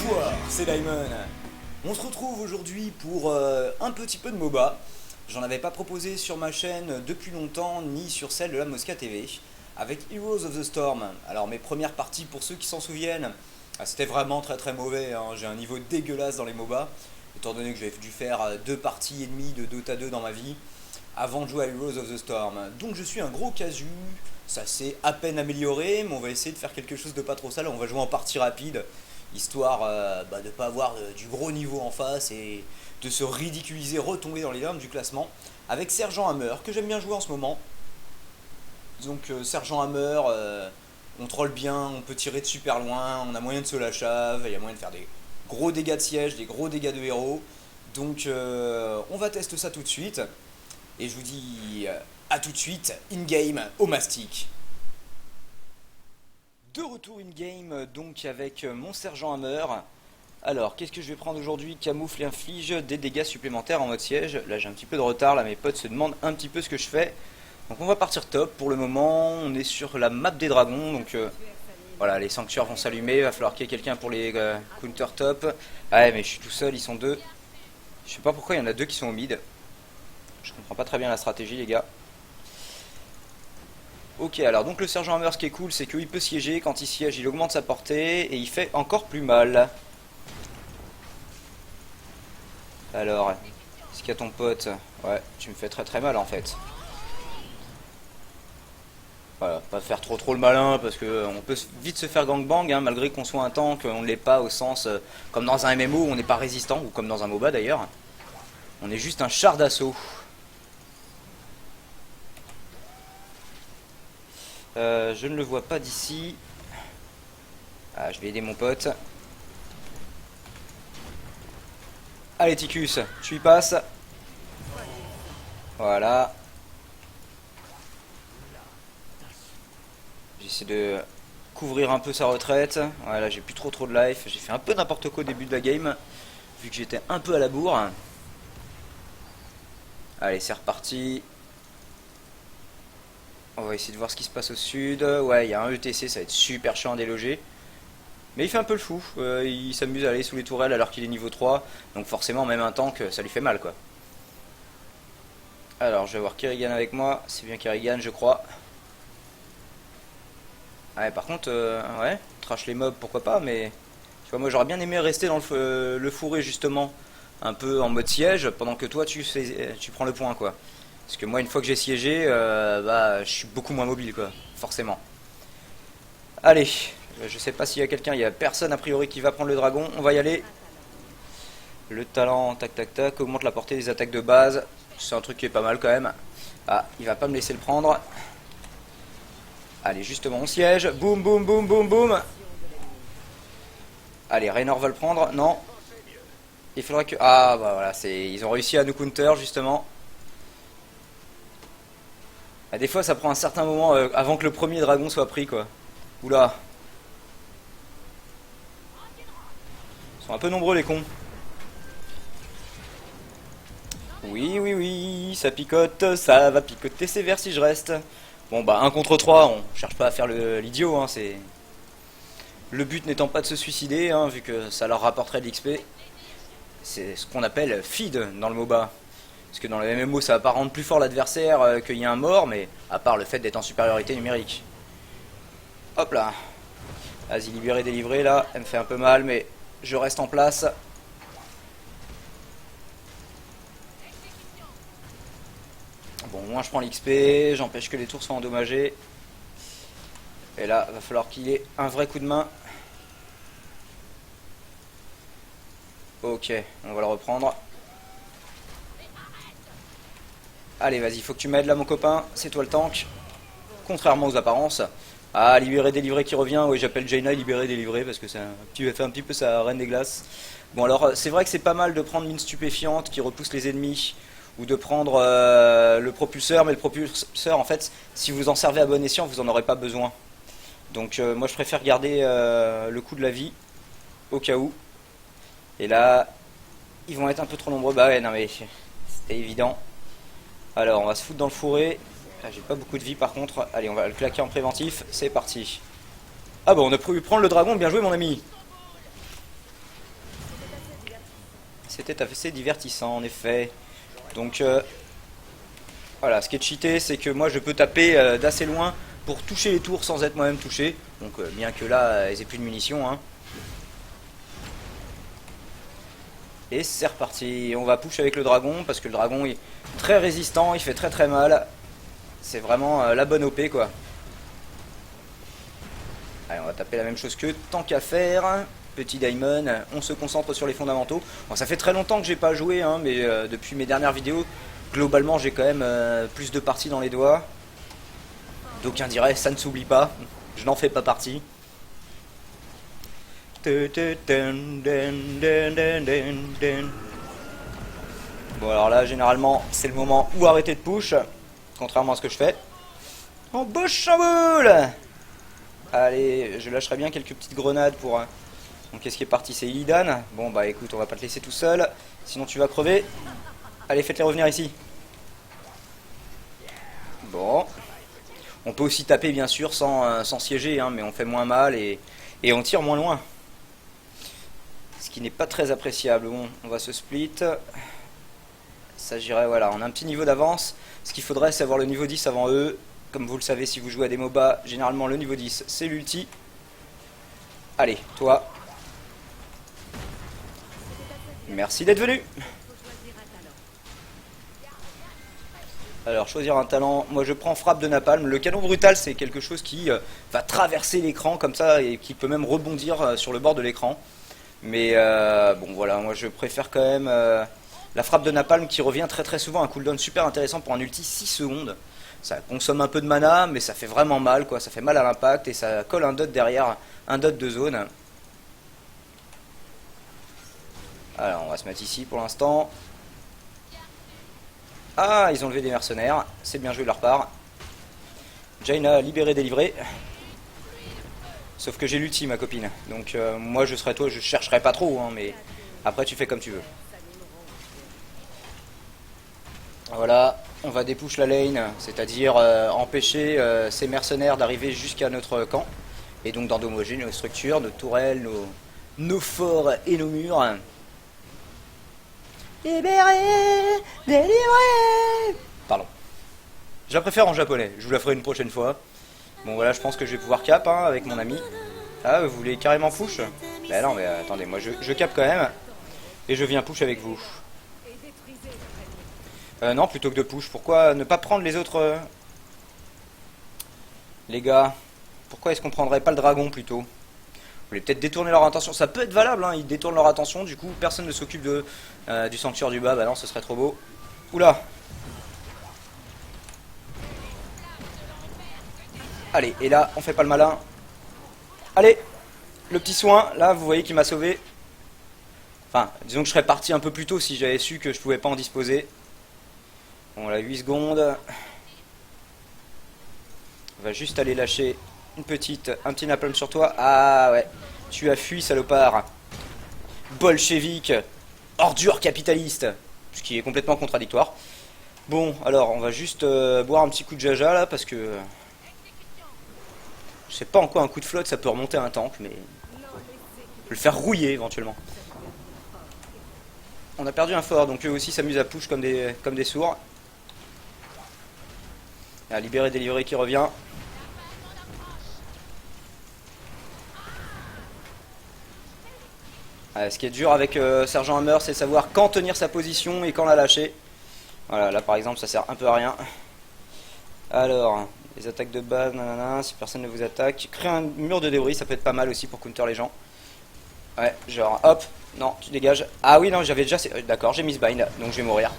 Bonsoir, c'est Diamond. On se retrouve aujourd'hui pour un petit peu de MOBA. J'en avais pas proposé sur ma chaîne depuis longtemps, ni sur celle de la Mosca TV, avec Heroes of the Storm. Alors mes premières parties, pour ceux qui s'en souviennent, c'était vraiment très mauvais, hein. J'ai un niveau dégueulasse dans les MOBA, étant donné que j'avais dû faire 2 parties et demie de Dota 2 dans ma vie, avant de jouer à Heroes of the Storm. Donc je suis un gros casu, ça s'est à peine amélioré, mais on va essayer de faire quelque chose de pas trop sale. On va jouer en partie rapide, histoire de ne pas avoir du gros niveau en face et de se ridiculiser, retomber dans les limbes du classement, avec Sergent Hammer, que j'aime bien jouer en ce moment. Donc Sergent Hammer, on troll bien, on peut tirer de super loin, on a moyen de se la chave, il y a moyen de faire des gros dégâts de siège, des gros dégâts de héros. Donc on va tester ça tout de suite. Et je vous dis à tout de suite, in-game, au mastic. De retour in-game, donc avec mon Sergent Hammer. Alors, qu'est-ce que je vais prendre aujourd'hui? Camoufle et inflige des dégâts supplémentaires en mode siège. Là, j'ai un petit peu de retard, là, mes potes se demandent un petit peu ce que je fais. Donc, on va partir top. Pour le moment, on est sur la map des dragons. Donc, voilà, les sanctuaires vont s'allumer. Il va falloir qu'il y ait quelqu'un pour les counter top. Ouais, mais je suis tout seul, ils sont deux. Je sais pas pourquoi il y en a deux qui sont au mid. Je comprends pas très bien la stratégie, les gars. Ok, alors donc le Sergent Hammer, ce qui est cool, c'est qu'il peut siéger. Quand il siège, il augmente sa portée et il fait encore plus mal. Alors, est-ce qu'il y a ton pote? Ouais, tu me fais très mal en fait. Voilà, pas faire trop le malin parce que on peut vite se faire gangbang, hein, malgré qu'on soit un tank, on ne l'est pas au sens comme dans un MMO où on n'est pas résistant, ou comme dans un MOBA d'ailleurs. On est juste un char d'assaut. Je ne le vois pas d'ici. Ah, je vais aider mon pote. Allez Ticus, tu y passes. Voilà. J'essaie de couvrir un peu sa retraite. Voilà, j'ai plus trop de life. J'ai fait un peu n'importe quoi au début de la game, vu que j'étais un peu à la bourre. Allez, c'est reparti. On va essayer de voir ce qui se passe au sud. Ouais, il y a un ETC, ça va être super chiant à déloger. Mais il fait un peu le fou. Il s'amuse à aller sous les tourelles alors qu'il est niveau 3. Donc forcément, même un tank, ça lui fait mal, quoi. Alors, je vais avoir Kerrigan avec moi. C'est bien Kerrigan, je crois. Ouais, par contre, ouais, trash les mobs, pourquoi pas, mais... Tu vois, moi, j'aurais bien aimé rester dans le fourré, justement. Un peu en mode siège, pendant que toi, tu prends le point, quoi. Parce que moi, une fois que j'ai siégé, je suis beaucoup moins mobile, quoi. Forcément. Allez, je sais pas s'il y a quelqu'un, il y a personne a priori qui va prendre le dragon. On va y aller. Le talent, tac, augmente la portée des attaques de base. C'est un truc qui est pas mal quand même. Ah, il va pas me laisser le prendre. Allez, justement, on siège. Boum. Allez, Raynor va le prendre. Non. Il faudra que... Ah, bah voilà, ils ont réussi à nous counter, justement. Ah, des fois, ça prend un certain moment avant que le premier dragon soit pris, quoi. Oula. Ils sont un peu nombreux, les cons. Oui, ça picote, ça va picoter sévère si je reste. Bon, bah, 1 contre 3, on cherche pas à faire l'idiot, hein, c'est... Le but n'étant pas de se suicider, hein, vu que ça leur rapporterait de l'XP. C'est ce qu'on appelle feed dans le MOBA. Parce que dans le MMO, ça va pas rendre plus fort l'adversaire qu'il y a un mort, mais à part le fait d'être en supériorité numérique. Hop là. Vas-y, libérer, délivrer, là. Elle me fait un peu mal, mais je reste en place. Bon, moi je prends l'XP, j'empêche que les tours soient endommagées. Et là, va falloir qu'il ait un vrai coup de main. Ok, on va le reprendre. Allez, vas-y, faut que tu m'aides là, mon copain. C'est toi le tank. Contrairement aux apparences. Ah, libérer, délivrer qui revient. Oui, j'appelle Jaina libérer, délivrer parce que ça fait un petit peu sa reine des glaces. Bon, alors, c'est vrai que c'est pas mal de prendre une stupéfiante qui repousse les ennemis. Ou de prendre le propulseur. Mais le propulseur, en fait, si vous en servez à bon escient, vous en aurez pas besoin. Donc, moi, je préfère garder le coup de la vie. Au cas où. Et là, ils vont être un peu trop nombreux. Bah ouais, non mais c'était évident. Alors, on va se foutre dans le fourré. J'ai pas beaucoup de vie par contre. Allez, on va le claquer en préventif. C'est parti. Ah bon, on a pu prendre le dragon. Bien joué, mon ami. C'était assez divertissant en effet. Donc voilà, ce qui est cheaté, c'est que moi je peux taper d'assez loin pour toucher les tours sans être moi-même touché. Donc bien que là, ils aient plus de munitions. Hein. Et c'est reparti. On va push avec le dragon parce que le dragon est très résistant, il fait très très mal. C'est vraiment la bonne OP quoi. Allez, on va taper la même chose que tant qu'à faire. Petit Diamond, on se concentre sur les fondamentaux. Bon, ça fait très longtemps que j'ai pas joué, hein, mais depuis mes dernières vidéos, globalement j'ai quand même plus de parties dans les doigts. D'aucuns diraient, ça ne s'oublie pas. Je n'en fais pas partie. Bon alors là, généralement, c'est le moment où arrêter de push, contrairement à ce que je fais. En bouche en boule. Allez, je lâcherai bien quelques petites grenades pour... Donc qu'est-ce qui est parti? C'est Illidan. Bon bah écoute, on va pas te laisser tout seul, sinon tu vas crever. Allez, faites-les revenir ici. Bon. On peut aussi taper bien sûr sans siéger, hein, mais on fait moins mal et on tire moins loin. Ce qui n'est pas très appréciable. Bon, on va se split. S'agirait, voilà, on a un petit niveau d'avance. Ce qu'il faudrait, c'est avoir le niveau 10 avant eux. Comme vous le savez, si vous jouez à des MOBA, généralement le niveau 10, c'est l'ulti. Allez, toi. Merci d'être venu. Alors, choisir un talent. Moi, je prends frappe de napalm. Le canon brutal, c'est quelque chose qui va traverser l'écran comme ça et qui peut même rebondir sur le bord de l'écran. Mais bon, voilà, moi, je préfère quand même la frappe de napalm qui revient très très souvent. Un cooldown super intéressant pour un ulti 6 secondes. Ça consomme un peu de mana, mais ça fait vraiment mal, quoi. Ça fait mal à l'impact et ça colle un dot derrière, un dot de zone. Alors, on va se mettre ici pour l'instant. Ah, ils ont levé des mercenaires. C'est bien joué de leur part. Jaina libéré, délivré. Sauf que j'ai l'ulti, ma copine. Donc, moi, je serais toi, je chercherais pas trop, hein, mais après, tu fais comme tu veux. Voilà, on va dépush la lane, c'est-à-dire empêcher ces mercenaires d'arriver jusqu'à notre camp. Et donc d'endommager nos structures, nos tourelles, nos forts et nos murs. Libérer, délivrer. Pardon. Je la préfère en japonais, je vous la ferai une prochaine fois. Bon voilà, je pense que je vais pouvoir cap hein, avec mon ami. Ah, vous voulez carrément push? Bah non, mais attendez, moi je cap quand même. Et je viens push avec vous. Non, plutôt que de push. Pourquoi ne pas prendre les autres les gars, pourquoi est-ce qu'on prendrait pas le dragon plutôt? Vous voulez peut-être détourner leur attention. Ça peut être valable, hein. Ils détournent leur attention. Du coup, personne ne s'occupe du sanctuaire du bas. Bah non, ce serait trop beau. Oula. Allez, et là, on fait pas le malin. Allez, le petit soin. Là, vous voyez qu'il m'a sauvé. Enfin, disons que je serais parti un peu plus tôt si j'avais su que je pouvais pas en disposer. Bon, là, 8 secondes. On va juste aller lâcher un petit napalm sur toi. Ah ouais, tu as fui, salopard. Bolchevique, ordure capitaliste. Ce qui est complètement contradictoire. Bon, alors, on va juste boire un petit coup de jaja, là, parce que... je sais pas en quoi un coup de flotte, ça peut remonter un tank, mais... le faire rouiller, éventuellement. On a perdu un fort, donc eux aussi s'amusent à push comme des sourds. Ah, libéré, délivré qui revient. Ce qui est dur avec Sergent Hammer, c'est savoir quand tenir sa position et quand la lâcher. Voilà, là par exemple, ça sert un peu à rien. Alors, les attaques de base, nanana, si personne ne vous attaque. Créer un mur de débris, ça peut être pas mal aussi pour counter les gens. Ouais, genre, hop, non, tu dégages. Ah oui, non, j'avais déjà... d'accord, j'ai mis ce bind, donc je vais mourir.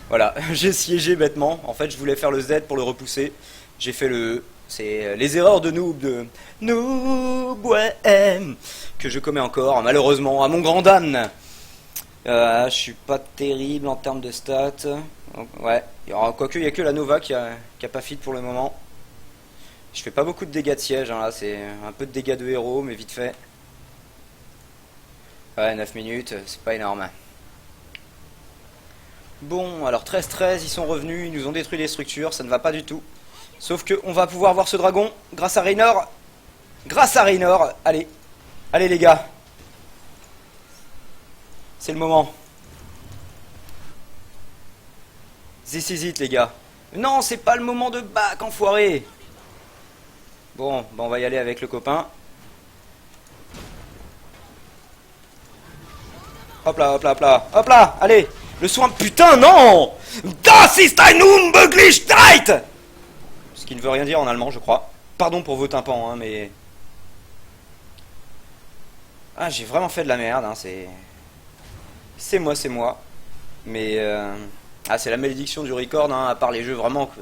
Voilà, j'ai siégé bêtement. En fait, je voulais faire le Z pour le repousser. J'ai fait le E. C'est les erreurs de noob, ouais, que je commets encore, malheureusement, à mon grand âne. Je suis pas terrible en termes de stats. Donc, ouais, quoique il n'y a que la Nova qui a pas fit pour le moment. Je fais pas beaucoup de dégâts de siège, hein, là, c'est un peu de dégâts de héros, mais vite fait. Ouais, 9 minutes, c'est pas énorme. Bon, alors 13-13, ils sont revenus, ils nous ont détruit les structures, ça ne va pas du tout. Sauf que on va pouvoir voir ce dragon grâce à Raynor. Grâce à Raynor, allez. Allez les gars. C'est le moment. This is it, les gars. Non, c'est pas le moment de back, enfoiré. Bon, on va y aller avec le copain. Hop là, hop là, hop là, hop là, allez. Le soin, putain, non. Das ist ein Unmöglichkeit. Ce qui ne veut rien dire en allemand, je crois. Pardon pour vos tympans, hein, mais... Ah, j'ai vraiment fait de la merde, hein, c'est... C'est moi. Mais... Ah, c'est la malédiction du record, hein, à part les jeux vraiment que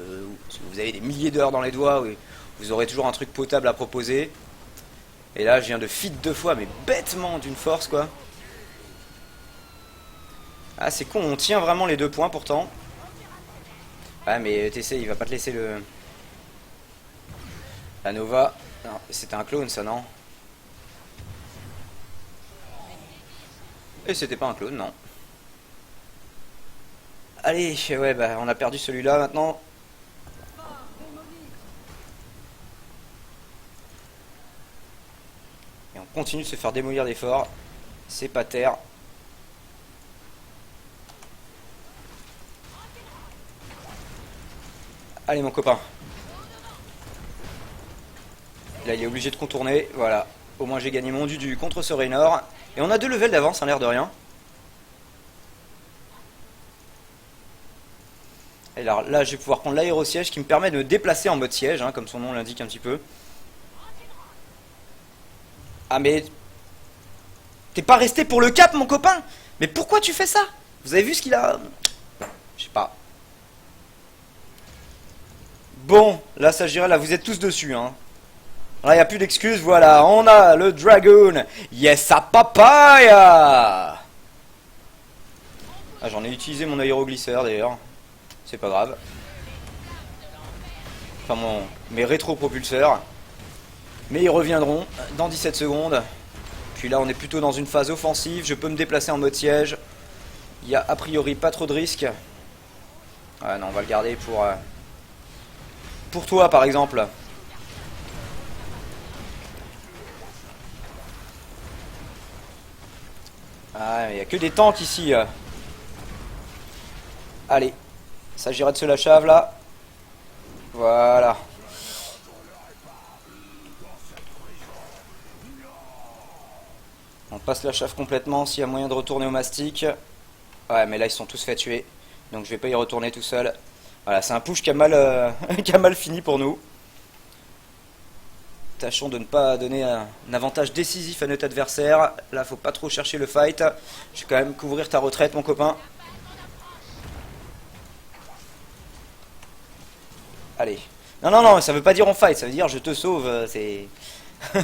vous avez des milliers d'heures dans les doigts, oui, vous aurez toujours un truc potable à proposer. Et là, je viens de feed 2 fois, mais bêtement, d'une force, quoi. Ah, c'est con, on tient vraiment les 2 points, pourtant. Ah, mais TC, il va pas te laisser le... La Nova... Non, c'était un clone, ça, non? Et c'était pas un clone, non. Allez, ouais, bah, on a perdu celui-là, maintenant. Et on continue de se faire démolir des forts. C'est pas terre. Allez, mon copain. Là, il est obligé de contourner. Voilà. Au moins, j'ai gagné mon dudu contre ce Raynor. Et on a 2 levels d'avance, hein, l'air de rien. Et alors là, je vais pouvoir prendre l'aérosiège qui me permet de me déplacer en mode siège, hein, comme son nom l'indique un petit peu. Ah, mais... T'es pas resté pour le cap, mon copain? Mais pourquoi tu fais ça? Vous avez vu ce qu'il a... Je sais pas. Bon, là, ça dirait, là, vous êtes tous dessus, hein. Là, il n'y a plus d'excuses, voilà. On a le Dragoon. Yes, a papaya. Ah, j'en ai utilisé mon aéroglisseur, d'ailleurs. C'est pas grave. Enfin, mes rétro-propulseurs. Mais ils reviendront dans 17 secondes. Puis là, on est plutôt dans une phase offensive. Je peux me déplacer en mode siège. Il n'y a a priori pas trop de risques. Ouais, non, on va le garder pour toi, par exemple. Ah, il n'y a que des tanks ici. Allez. Il s'agirait de se lâcher là. Voilà. On passe la chave complètement s'il y a moyen de retourner au mastic. Ouais, mais là ils sont tous fait tuer. Donc je vais pas y retourner tout seul. Voilà, c'est un push qui a mal, qui a mal fini pour nous. Tâchons de ne pas donner un avantage décisif à notre adversaire. Là, faut pas trop chercher le fight. Je vais quand même couvrir ta retraite, mon copain. Allez. Non, ça veut pas dire on fight, ça veut dire je te sauve. C'est... On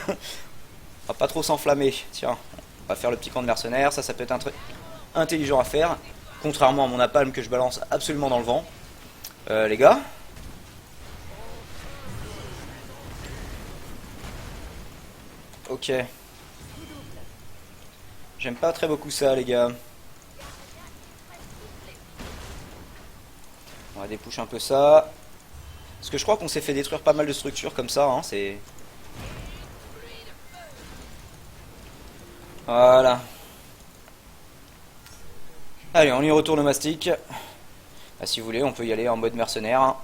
va pas trop s'enflammer. Tiens, on va faire le petit camp de mercenaires. Ça peut être un truc intelligent à faire. Contrairement à mon napalm que je balance absolument dans le vent. Les gars. Ok. J'aime pas très beaucoup ça, les gars. On va dépoucher un peu ça. Parce que je crois qu'on s'est fait détruire pas mal de structures comme ça, hein, c'est... Voilà. Allez, on y retourne au mastic. Ah, si vous voulez, on peut y aller en mode mercenaire. Hein.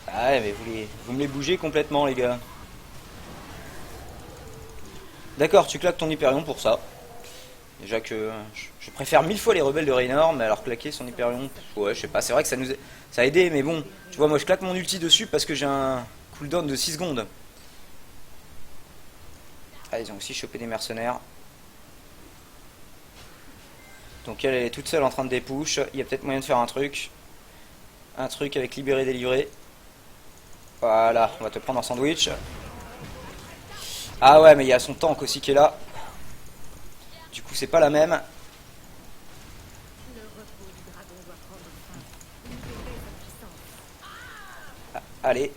Ah ouais, mais vous me les bougez complètement, les gars. D'accord, tu claques ton Hyperion pour ça. Déjà que je préfère 1000 fois les rebelles de Raynor, mais alors claquer son Hyperion, ouais, je sais pas, c'est vrai que ça a aidé, mais bon, tu vois, moi je claque mon ulti dessus parce que j'ai un cooldown de 6 secondes. Ah, ils ont aussi chopé des mercenaires. Donc elle est toute seule en train de dépush. Il y a peut-être moyen de faire un truc. Un truc avec libérer, délivrer. Voilà, on va te prendre en sandwich. Ah ouais, mais il y a son tank aussi qui est là. Du coup, c'est pas la même. Ah, allez.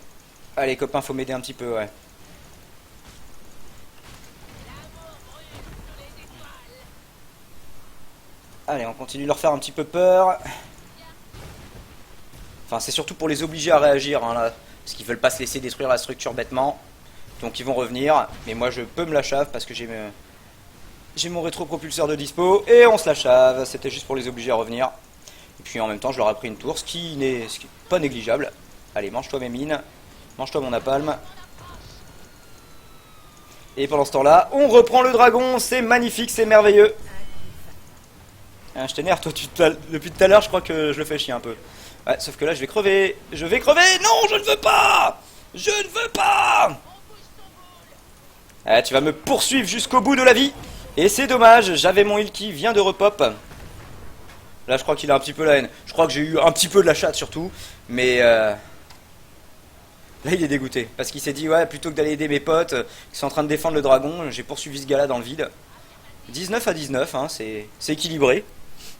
Allez, copain, faut m'aider un petit peu, ouais. Allez, on continue de leur faire un petit peu peur. Enfin, c'est surtout pour les obliger à réagir, hein, là. Parce qu'ils veulent pas se laisser détruire la structure bêtement. Donc ils vont revenir. Mais moi, je peux me la chave parce que j'ai J'ai mon rétro-propulseur de dispo et on se la chave. C'était juste pour les obliger à revenir. Et puis en même temps, je leur ai pris une tour, ce qui n'est pas négligeable. Allez, mange-toi mes mines. Mange-toi mon napalm. Et pendant ce temps-là, on reprend le dragon. C'est magnifique, c'est merveilleux. Hein, je t'énerve, toi, depuis tout à l'heure, je crois que je le fais chier un peu. Ouais, sauf que là, je vais crever. Je vais crever. Non, je ne veux pas. Je ne veux pas. Ah, tu vas me poursuivre jusqu'au bout de la vie. Et c'est dommage, j'avais mon heal qui vient de repop. Là je crois qu'il a un petit peu la haine. Je crois que j'ai eu un petit peu de la chatte surtout. Mais là il est dégoûté. Parce qu'il s'est dit ouais, plutôt que d'aller aider mes potes qui sont en train de défendre le dragon, j'ai poursuivi ce gars là dans le vide. 19 à 19, hein, c'est équilibré.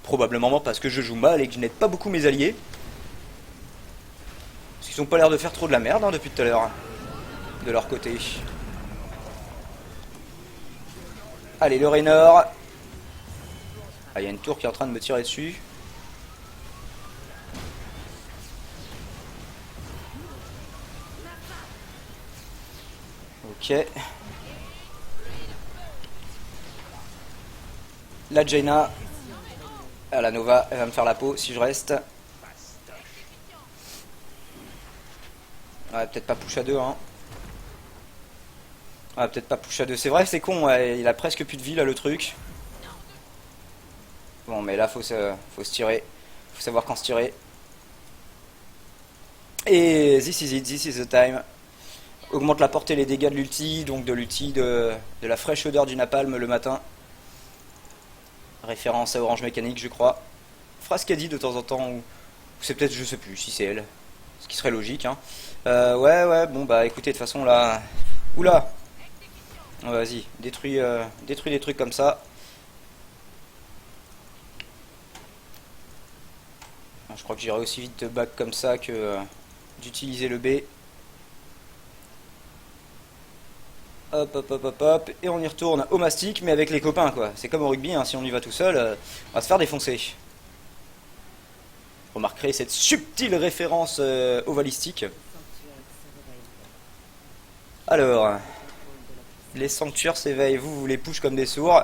Probablement parce que je joue mal et que je n'aide pas beaucoup mes alliés. Parce qu'ils ont pas l'air de faire trop de la merde hein, depuis tout à l'heure. De leur côté. Allez, le Raynor. Ah, il y a une tour qui est en train de me tirer dessus. Ok. La Jaina. Ah, la Nova, elle va me faire la peau si je reste. Ouais, peut-être pas push à 2, hein. Ouais, peut-être pas push à 2. C'est vrai, c'est con, ouais, il a presque plus de vie là le truc. Bon, mais là, faut se tirer. Faut savoir quand se tirer. Et this is it, this is the time. Augmente la portée et les dégâts de l'ulti, donc de l'ulti de la fraîche odeur du napalm le matin. Référence à Orange Mécanique, je crois. Phrase qu'elle dit de temps en temps, ou c'est peut-être, je sais plus, si c'est elle. Ce qui serait logique, hein. Ouais, bon, bah écoutez, de toute façon, là... Oula! Oh, vas-y, détruis des trucs comme ça. Je crois que j'irai aussi vite de back comme ça que d'utiliser le B. Hop, hop, hop, hop, hop. Et on y retourne au mastic, mais avec les copains, quoi. C'est comme au rugby, hein, si on y va tout seul, on va se faire défoncer. Remarquerez cette subtile référence ovalistique. Alors, les sanctuaires s'éveillent, vous les push comme des sourds.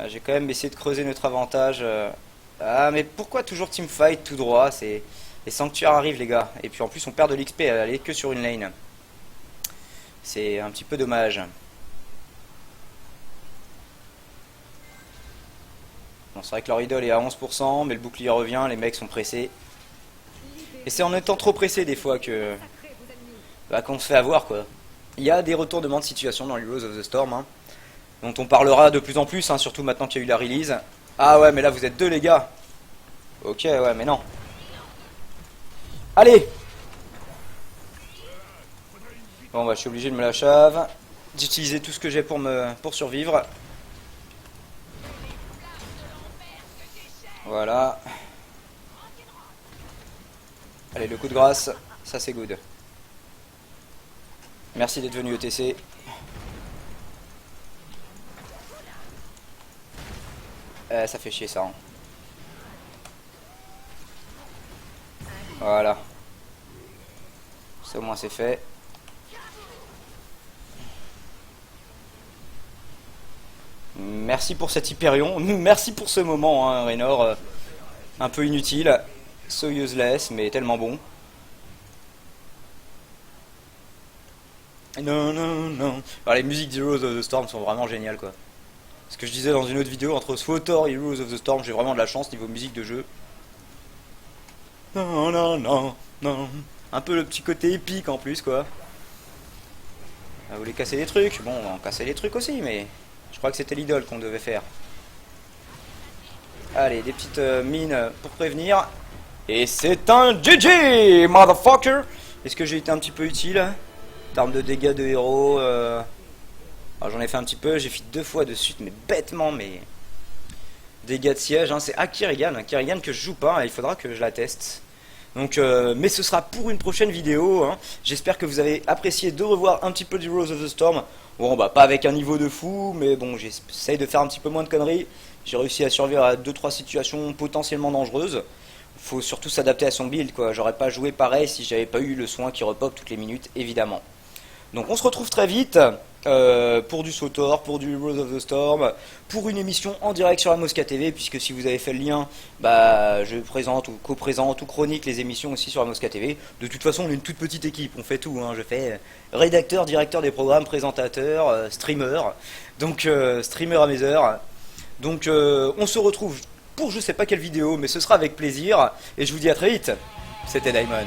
J'ai quand même essayé de creuser notre avantage. Ah, mais pourquoi toujours teamfight tout droit? Les sanctuaires arrivent, les gars. Et puis en plus, on perd de l'XP à aller que sur une lane. C'est un petit peu dommage. Bon, c'est vrai que leur idole est à 11%, mais le bouclier revient, les mecs sont pressés. Et c'est en étant trop pressé des fois que... Bah, qu'on se fait avoir, quoi. Il y a des retournements de situation dans Heroes of the Storm, hein, dont on parlera de plus en plus, hein, surtout maintenant qu'il y a eu la release. Ah ouais, mais là vous êtes deux, les gars. Ok, ouais, mais non. Allez! Bon, bah, je suis obligé de me la chave, d'utiliser tout ce que j'ai pour survivre. Voilà. Allez, le coup de grâce, ça c'est good. Merci d'être venu ETC. Ça fait chier ça. Hein. Voilà. Ça au moins c'est fait. Merci pour cet Hyperion. Merci pour ce moment, hein, Raynor. Un peu inutile. So useless, mais tellement bon. Non, non, non. Alors, les musiques d'Heroes of the Storm sont vraiment géniales, quoi. Ce que je disais dans une autre vidéo, entre SWTOR et Heroes of the Storm, j'ai vraiment de la chance niveau musique de jeu. Non, non, non, non. Un peu le petit côté épique en plus, quoi. Vous voulez casser des trucs? Bon, on cassait les trucs aussi, mais je crois que c'était l'idole qu'on devait faire. Allez, des petites mines pour prévenir. Et c'est un GG, motherfucker! Est-ce que j'ai été un petit peu utile? En termes de dégâts de héros, j'en ai fait un petit peu, j'ai fait 2 fois de suite, mais bêtement, mais... Dégâts de siège, hein, c'est Akirigan que je joue pas, hein, il faudra que je la teste. Donc, mais ce sera pour une prochaine vidéo, hein. J'espère que vous avez apprécié de revoir un petit peu du Heroes of the Storm. Bon, bah pas avec un niveau de fou, mais bon, j'essaye de faire un petit peu moins de conneries. J'ai réussi à survivre à 2-3 situations potentiellement dangereuses. Faut surtout s'adapter à son build, quoi. J'aurais pas joué pareil si j'avais pas eu le soin qui repop toutes les minutes, évidemment. Donc on se retrouve très vite. pour du SWTOR, pour du Heroes of the Storm, pour une émission en direct sur la Mosca TV, puisque si vous avez fait le lien, bah, je présente ou co-présente ou chronique les émissions aussi sur la Mosca TV. De toute façon, on est une toute petite équipe, on fait tout, hein. Je fais rédacteur, directeur des programmes, présentateur, streamer, donc streamer à mes heures. Donc on se retrouve pour je sais pas quelle vidéo, mais ce sera avec plaisir, et je vous dis à très vite. C'était Daimon.